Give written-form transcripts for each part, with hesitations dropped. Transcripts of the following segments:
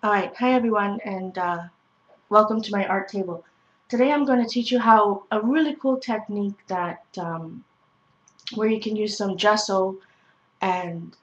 Alright, hi everyone, and welcome to my art table. Today I'm going to teach you how a really cool technique that where you can use some gesso and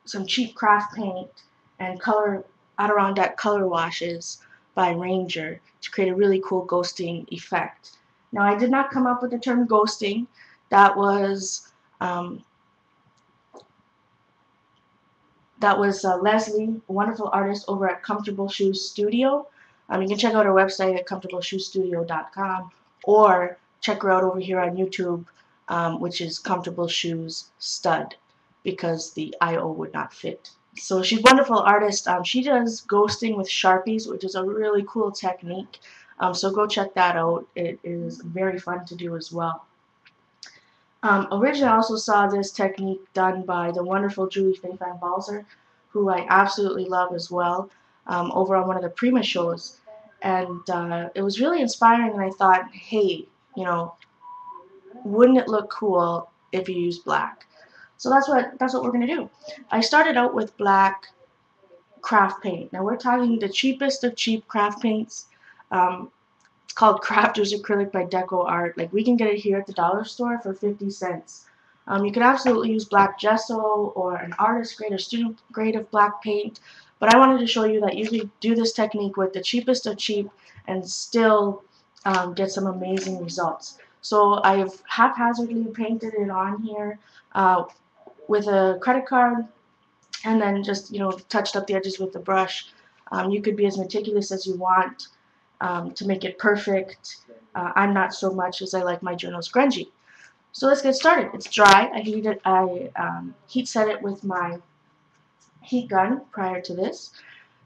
some cheap craft paint and color Adirondack color washes by Ranger to create a really cool ghosting effect. Now I did not come up with the term ghosting. That was um, Leslie, a wonderful artist over at Comfortable Shoes Studio. You can check out her website at comfortableshoestudio.com or check her out over here on YouTube, which is Comfortable Shoes Stud, because the IO would not fit. So she's a wonderful artist. She does ghosting with Sharpies, which is a really cool technique. So go check that out. It is very fun to do as well. Originally, I also saw this technique done by the wonderful Julie Faye Van Balzer, who I absolutely love as well, over on one of the Prima shows. And it was really inspiring, and I thought, hey, wouldn't it look cool if you used black? So that's what we're gonna do. I started out with black craft paint. Now we're talking the cheapest of cheap craft paints. Um, it's called Crafters Acrylic by Deco Art. Like, we can get it here at the dollar store for 50 cents. You can absolutely use black gesso or an artist grade or student grade of black paint, but I wanted to show you that you can do this technique with the cheapest of cheap and still get some amazing results. So I've haphazardly painted it on here with a credit card, and then just touched up the edges with the brush. You could be as meticulous as you want to make it perfect. I'm not so much, as I like my journals grungy. So let's get started. It's dry. I heat set it with my heat gun prior to this.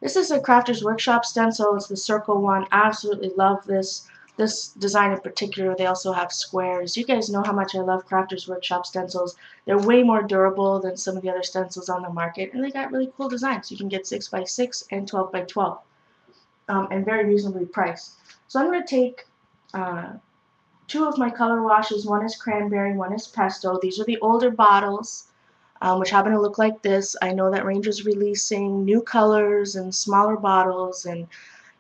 This is a Crafter's Workshop stencil. It's the circle one. I absolutely love this design in particular. They also have squares. You guys know how much I love Crafter's Workshop stencils. They're way more durable than some of the other stencils on the market, and they got really cool designs. You can get 6x6 and 12x12, and very reasonably priced. So I'm going to take two of my color washes. One is cranberry, one is pesto. These are the older bottles, which happen to look like this. I know that Ranger's releasing new colors and smaller bottles, and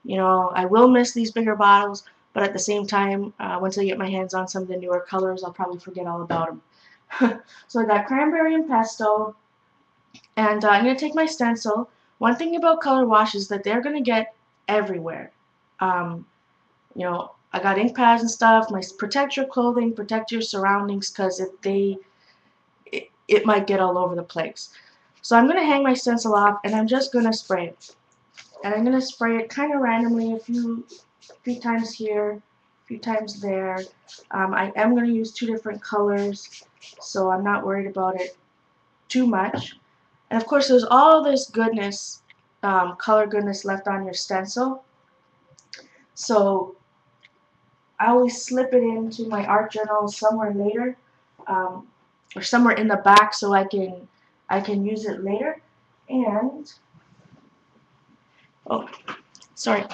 I will miss these bigger bottles, but at the same time, once I get my hands on some of the newer colors, I'll probably forget all about them. So I got cranberry and pesto, and I'm going to take my stencil. One thing about color wash is that they're going to get everywhere. Um, I got ink pads and stuff. Protect your clothing, protect your surroundings, because it might get all over the place. So I'm going to hang my stencil off, and I'm just going to spray it. And I'm going to spray it kind of randomly, a few times here, a few times there. I am going to use two different colors, so I'm not worried about it too much. And of course, there's all this goodness, color goodness left on your stencil. So I always slip it into my art journal somewhere later, or somewhere in the back, so I can use it later. And oh, sorry.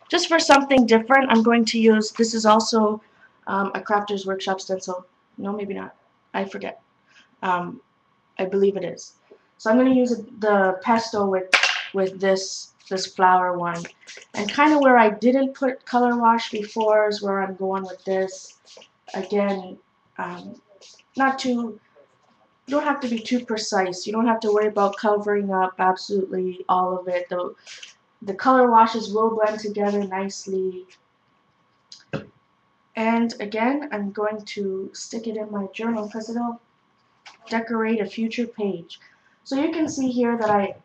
Just for something different, I'm going to use, this is also a Crafter's Workshop stencil. No, maybe not. I forget. I believe it is. So I'm going to use the pesto with this flower one. And kind of where I didn't put color wash before is where I'm going with this. Again, you don't have to be too precise. You don't have to worry about covering up absolutely all of it. The color washes will blend together nicely. And again, I'm going to stick it in my journal because it'll decorate a future page. So you can see here that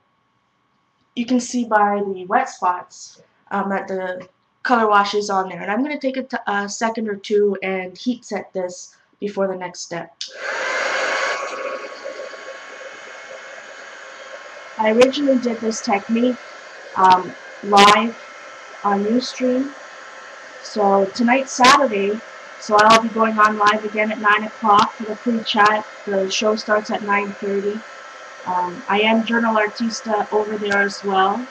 you can see by the wet spots that the color wash is on there. And I'm going to take a second or two and heat set this before the next step. I originally did this technique live on Ustream. So tonight's Saturday, so I'll be going on live again at 9 o'clock for the pre-chat. The show starts at 9:30. I am JournalArtista over there as well.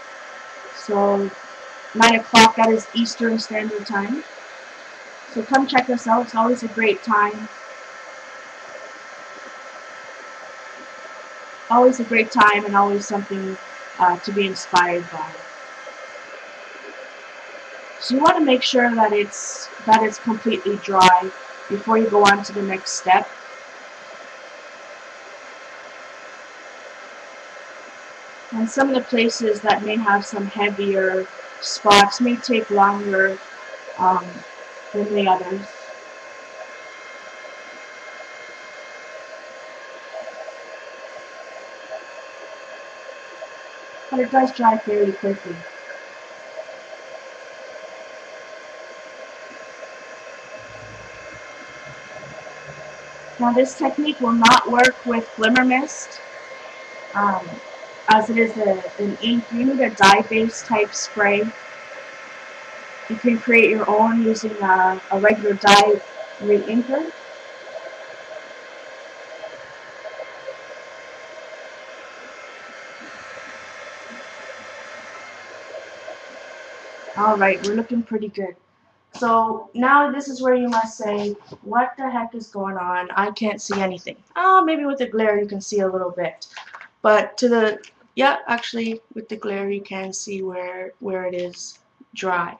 So 9 o'clock, that is Eastern Standard Time. So come check us out. It's always a great time. Always a great time and always something to be inspired by. So you want to make sure that it's completely dry before you go on to the next step. And some of the places that may have some heavier spots may take longer um, than the others. But it does dry fairly quickly. Now this technique will not work with glimmer mist, um, as it is an ink. You need a dye-based type spray. You can create your own using a regular dye re-inker. Alright, we're looking pretty good. So now this is where you must say, what the heck is going on? I can't see anything. Oh, maybe with the glare you can see a little bit. But yeah, actually with the glare you can see where it is dry.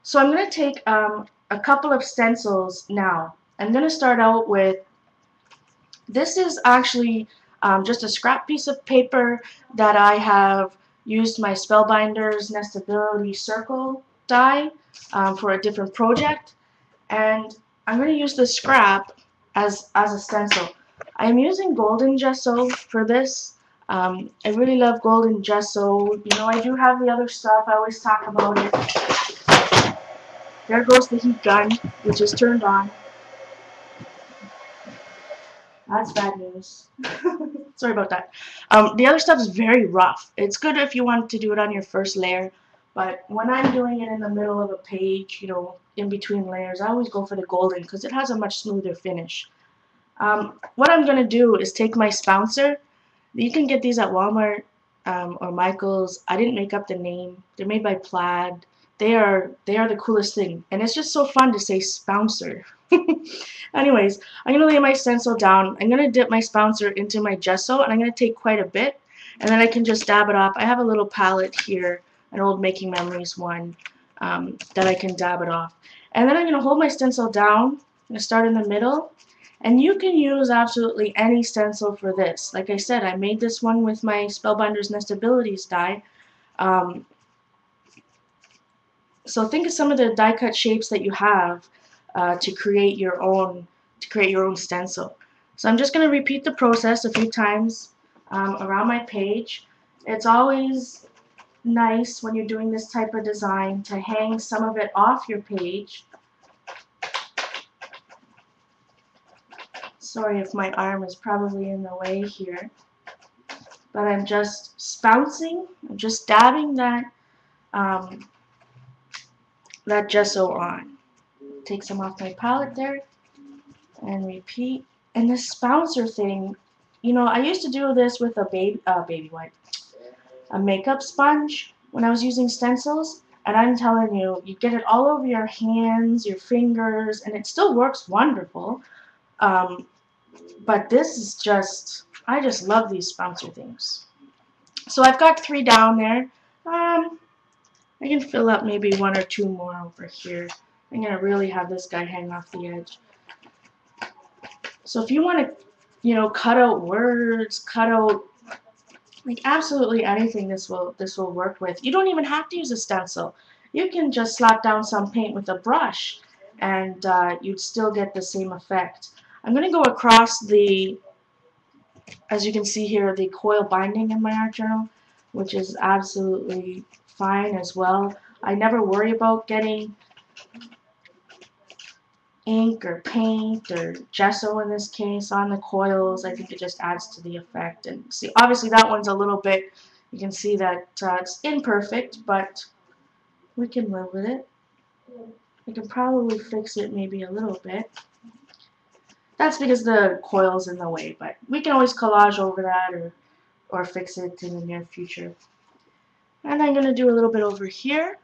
So I'm going to take a couple of stencils now. I'm going to start out with, this is actually just a scrap piece of paper that I have used my Spellbinders Nestability Circle die for a different project. And I'm going to use the scrap as a stencil. I'm using golden gesso for this. I really love golden gesso. You know, I do have the other stuff. I always talk about it. There goes the heat gun, which is turned on. That's bad news. Sorry about that. The other stuff is very rough. It's good if you want to do it on your first layer, but when I'm doing it in the middle of a page, you know, in between layers, I always go for the golden because it has a much smoother finish. What I'm going to do is take my spouncer. You can get these at Walmart or Michael's. I didn't make up the name. They're made by Plaid. They are the coolest thing, and it's just so fun to say spouncer. Anyways, I'm going to lay my stencil down. I'm going to dip my spouncer into my gesso, and I'm going to take quite a bit, and then I can just dab it off. I have a little palette here, an old Making Memories one, that I can dab it off. And then I'm going to hold my stencil down. I'm going to start in the middle, and you can use absolutely any stencil for this. Like I said, I made this one with my Spellbinders Nestabilities die. So think of some of the die cut shapes that you have to create your own stencil. So I'm just going to repeat the process a few times around my page. It's always nice when you're doing this type of design to hang some of it off your page. Sorry if my arm is probably in the way here, but I'm just spouncing, I'm just dabbing that that gesso on. Take some off my palette there and repeat. And this spouncer thing, you know, I used to do this with a baby wipe, a makeup sponge when I was using stencils, and I'm telling you, you get it all over your hands, your fingers, and it still works wonderful. But this is just, I just love these spouncer things. So I've got 3 down there. I can fill up maybe 1 or 2 more over here. I'm going to really have this guy hang off the edge. So if you want to, you know, cut out words, cut out like absolutely anything, this will work with. You don't even have to use a stencil. You can just slap down some paint with a brush and you'd still get the same effect. I'm going to go across the, as you can see here, the coil binding in my art journal, which is absolutely fine as well. I never worry about getting ink or paint or gesso in this case on the coils. I think it just adds to the effect. And see, obviously that one's a little bit, you can see that it's imperfect, but we can live with it. I can probably fix it maybe a little bit. That's because the coil's in the way, but we can always collage over that or fix it in the near future. And I'm going to do a little bit over here.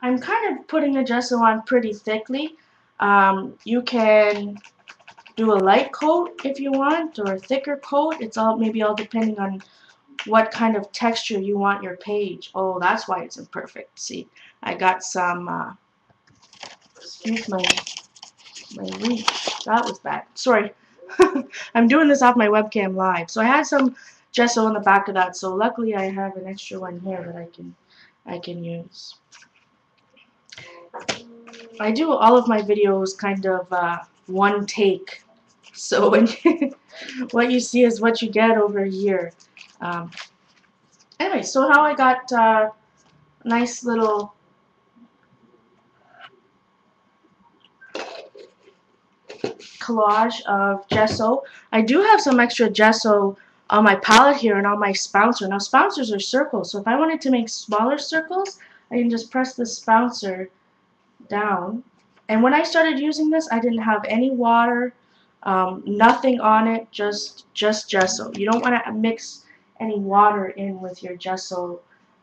I'm kind of putting the gesso on pretty thickly. You can do a light coat if you want, or a thicker coat. It's all maybe all depending on what kind of texture you want your page. Oh, that's why it's imperfect. See, I got some, excuse my reach. That was bad. Sorry. I'm doing this off my webcam live. So I had some gesso in the back of that. So luckily I have an extra one here that I can use. I do all of my videos kind of one take. So when what you see is what you get over here. Anyway, so how I got nice little collage of gesso. I do have some extra gesso on my palette here and on my spouncer. Now spouncers are circles, so if I wanted to make smaller circles, I can just press the spouncer down. And when I started using this, I didn't have any water, nothing on it, just gesso. You don't want to mix any water in with your gesso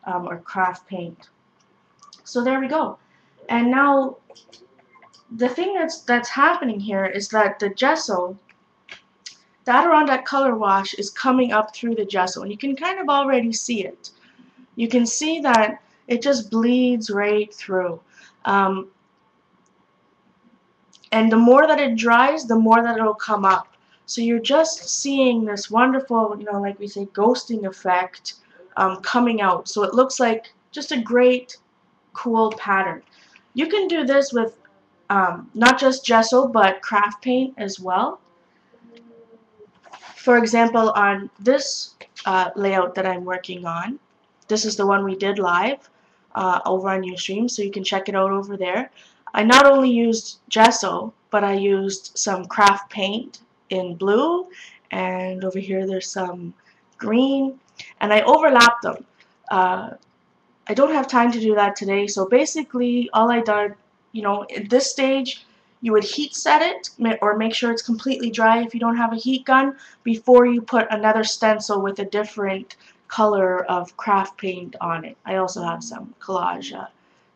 or craft paint. So there we go. And now the thing that's happening here is that the gesso, the Adirondack color wash, is coming up through the gesso, and you can kind of already see it. You can see that it just bleeds right through. And the more that it dries, the more that it'll come up. So you're just seeing this wonderful, you know, like we say, ghosting effect coming out. So it looks like just a great, cool pattern. You can do this with not just gesso, but craft paint as well. For example, on this layout that I'm working on, this is the one we did live over on Ustream, so you can check it out over there. I not only used gesso, but I used some craft paint in blue, and over here there's some green, and I overlapped them. I don't have time to do that today, so basically all I did, you know, at this stage, you would heat set it, or make sure it's completely dry if you don't have a heat gun, before you put another stencil with a different color of craft paint on it. I also have some collage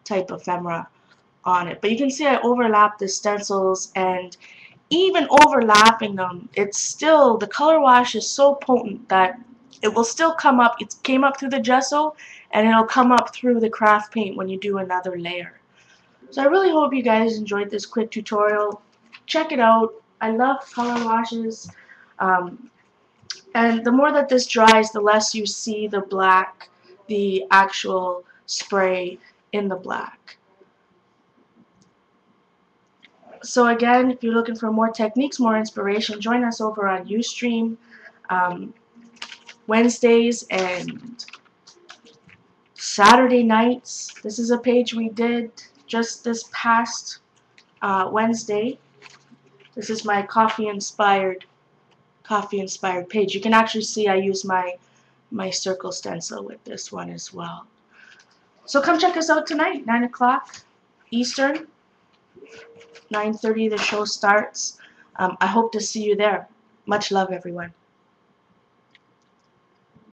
type ephemera on it. But you can see I overlapped the stencils, and even overlapping them, it's still, the color wash is so potent that it will still come up. It came up through the gesso, and it'll come up through the craft paint when you do another layer. So I really hope you guys enjoyed this quick tutorial. Check it out. I love color washes. And the more that this dries, the less you see the black, the actual spray in the black. So again, if you're looking for more techniques, more inspiration, join us over on Ustream Wednesdays and Saturday nights. This is a page we did just this past Wednesday. This is my coffee inspired page. You can actually see I use my circle stencil with this one as well. So come check us out tonight, 9 o'clock Eastern, 9:30 the show starts. I hope to see you there. Much love, everyone.